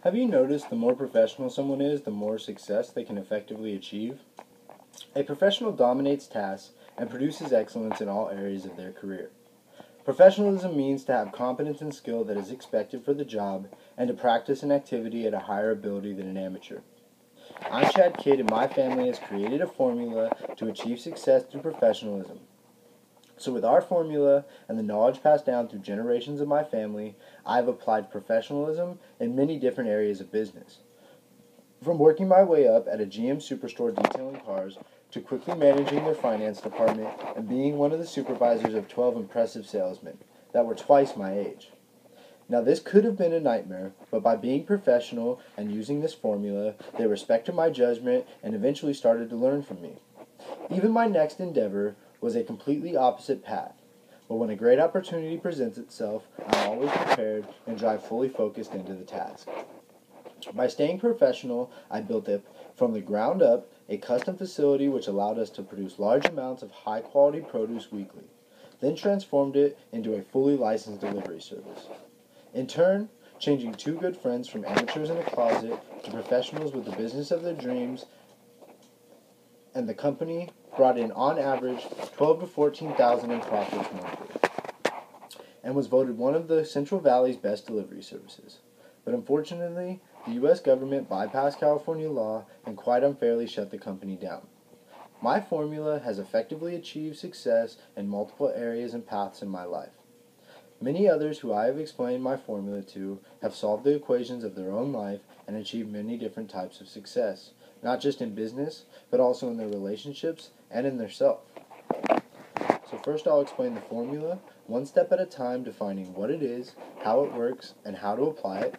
Have you noticed the more professional someone is, the more success they can effectively achieve? A professional dominates tasks and produces excellence in all areas of their career. Professionalism means to have competence and skill that is expected for the job and to practice an activity at a higher ability than an amateur. I'm Chad Kidd, and my family has created a formula to achieve success through professionalism. So with our formula and the knowledge passed down through generations of my family, I have applied professionalism in many different areas of business. From working my way up at a GM superstore detailing cars to quickly managing their finance department and being one of the supervisors of 12 impressive salesmen that were twice my age. Now this could have been a nightmare, but by being professional and using this formula, they respected my judgment and eventually started to learn from me. Even my next endeavor was a completely opposite path, but when a great opportunity presents itself, I'm always prepared and drive fully focused into the task. By staying professional, I built it from the ground up a custom facility which allowed us to produce large amounts of high-quality produce weekly, then transformed it into a fully licensed delivery service. In turn, changing two good friends from amateurs in a closet to professionals with the business of their dreams, and the company brought in on average $12,000 to $14,000 in profits monthly, and was voted one of the Central Valley's best delivery services. But unfortunately, the U.S. government bypassed California law and quite unfairly shut the company down. My formula has effectively achieved success in multiple areas and paths in my life. Many others who I have explained my formula to have solved the equations of their own life and achieved many different types of success, not just in business, but also in their relationships and in their self. So first I'll explain the formula, one step at a time, defining what it is, how it works, and how to apply it.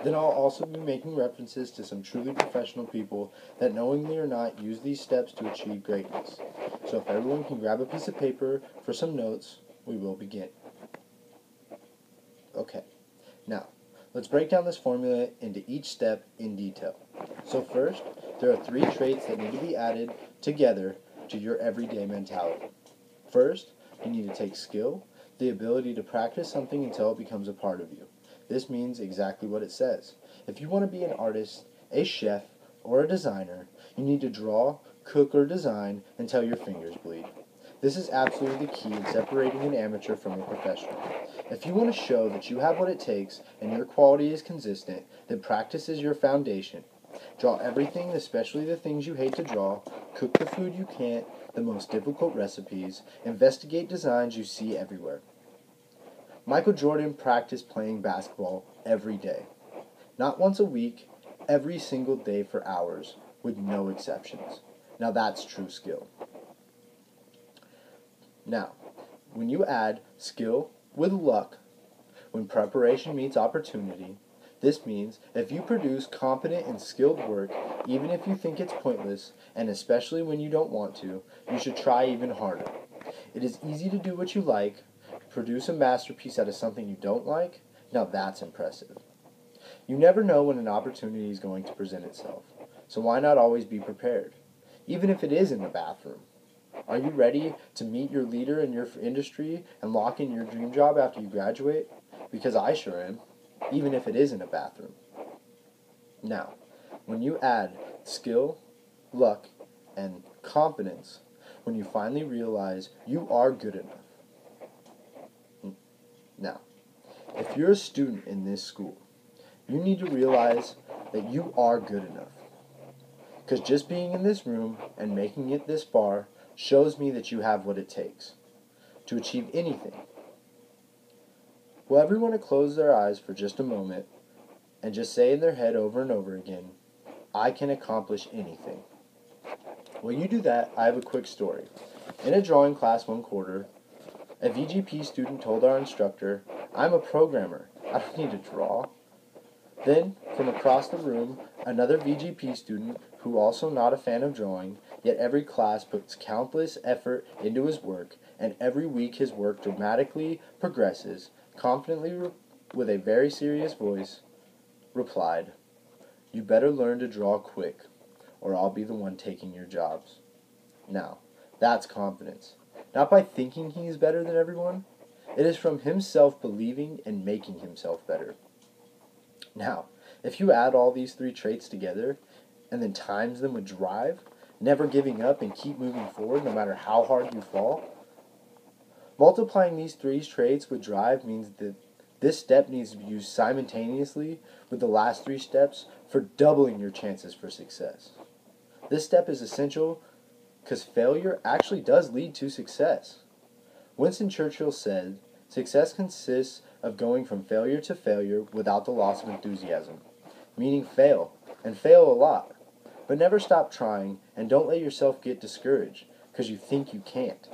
Then I'll also be making references to some truly professional people that knowingly or not use these steps to achieve greatness. So if everyone can grab a piece of paper for some notes, we will begin. Okay, now let's break down this formula into each step in detail. So first, there are 3 traits that need to be added together to your everyday mentality. First, you need to take skill, the ability to practice something until it becomes a part of you. This means exactly what it says. If you want to be an artist, a chef, or a designer, you need to draw, cook, or design until your fingers bleed. This is absolutely the key in separating an amateur from a professional. If you want to show that you have what it takes and your quality is consistent, then practice is your foundation. Draw everything, especially the things you hate to draw, cook the food you can't, the most difficult recipes, investigate designs you see everywhere. Michael Jordan practiced playing basketball every day. Not once a week, every single day for hours, with no exceptions. Now that's true skill. Now, when you add skill with luck, when preparation meets opportunity, this means if you produce competent and skilled work, even if you think it's pointless, and especially when you don't want to, you should try even harder. It is easy to do what you like. Produce a masterpiece out of something you don't like, now that's impressive. You never know when an opportunity is going to present itself, so why not always be prepared, even if it is in the bathroom? Are you ready to meet your leader in your industry and lock in your dream job after you graduate? Because I sure am, even if it is in a bathroom. Now, when you add skill, luck, and competence, when you finally realize you are good enough. Now, if you're a student in this school, you need to realize that you are good enough. Because just being in this room and making it this far shows me that you have what it takes to achieve anything. Will everyone to close their eyes for just a moment and just say in their head over and over again, I can accomplish anything. While you do that, I have a quick story. In a drawing class one quarter, a VGP student told our instructor, I'm a programmer, I don't need to draw. Then, from across the room, another VGP student, who also not a fan of drawing, yet every class puts countless effort into his work, and every week his work dramatically progresses, confidently with a very serious voice, replied, You better learn to draw quick, or I'll be the one taking your jobs. Now, that's confidence. Not by thinking he is better than everyone. It is from himself believing and making himself better. Now, If you add all these three traits together and then times them with drive, never giving up and keep moving forward no matter how hard you fall, multiplying these three traits with drive means that this step needs to be used simultaneously with the last three steps for doubling your chances for success. This step is essential because failure actually does lead to success. Winston Churchill said, "Success consists of going from failure to failure without the loss of enthusiasm," meaning fail, and fail a lot. But never stop trying, and don't let yourself get discouraged because you think you can't.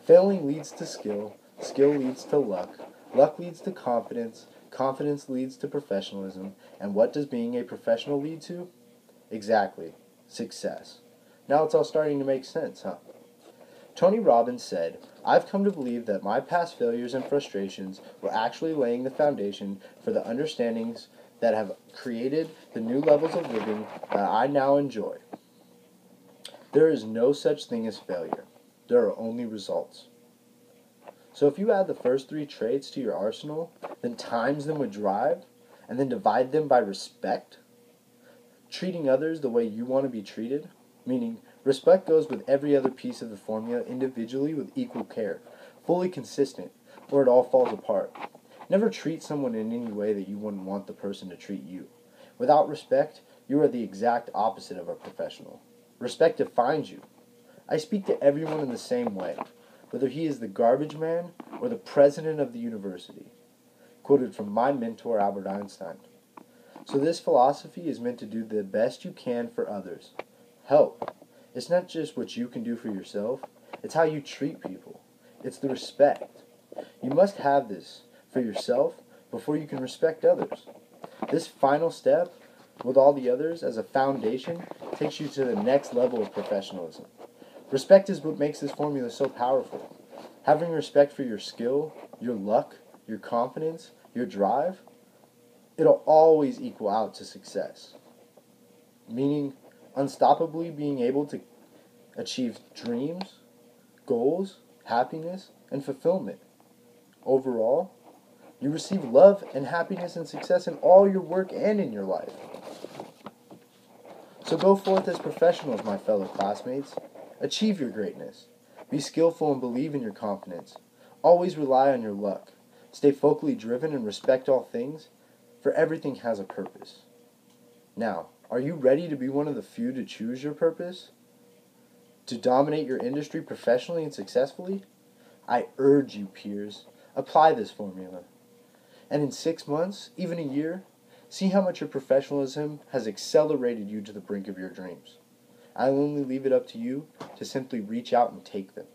Failing leads to skill, skill leads to luck, luck leads to confidence, confidence leads to professionalism, and what does being a professional lead to? Exactly, success. Now it's all starting to make sense, huh? Tony Robbins said, "I've come to believe that my past failures and frustrations were actually laying the foundation for the understandings that have created the new levels of living that I now enjoy." There is no such thing as failure. There are only results. So if you add the first three traits to your arsenal, then times them with drive, and then divide them by respect, treating others the way you want to be treated, meaning respect goes with every other piece of the formula individually with equal care, fully consistent, or it all falls apart. Never treat someone in any way that you wouldn't want the person to treat you. Without respect, you are the exact opposite of a professional. Respect defines you. I speak to everyone in the same way, whether he is the garbage man or the president of the university. Quoted from my mentor, Albert Einstein. So this philosophy is meant to do the best you can for others. Help. It's not just what you can do for yourself, it's how you treat people. It's the respect. You must have this for yourself before you can respect others. This final step, with all the others as a foundation, takes you to the next level of professionalism. Respect is what makes this formula so powerful. Having respect for your skill, your luck, your confidence, your drive, it'll always equal out to success. Meaning, unstoppably being able to achieve dreams, goals, happiness, and fulfillment. Overall, you receive love and happiness and success in all your work and in your life. So go forth as professionals, my fellow classmates. Achieve your greatness. Be skillful and believe in your confidence. Always rely on your luck. Stay focally driven and respect all things, for everything has a purpose. Now, are you ready to be one of the few to choose your purpose? To dominate your industry professionally and successfully? I urge you, peers, apply this formula. And in 6 months, even a year, see how much your professionalism has accelerated you to the brink of your dreams. I only leave it up to you to simply reach out and take them.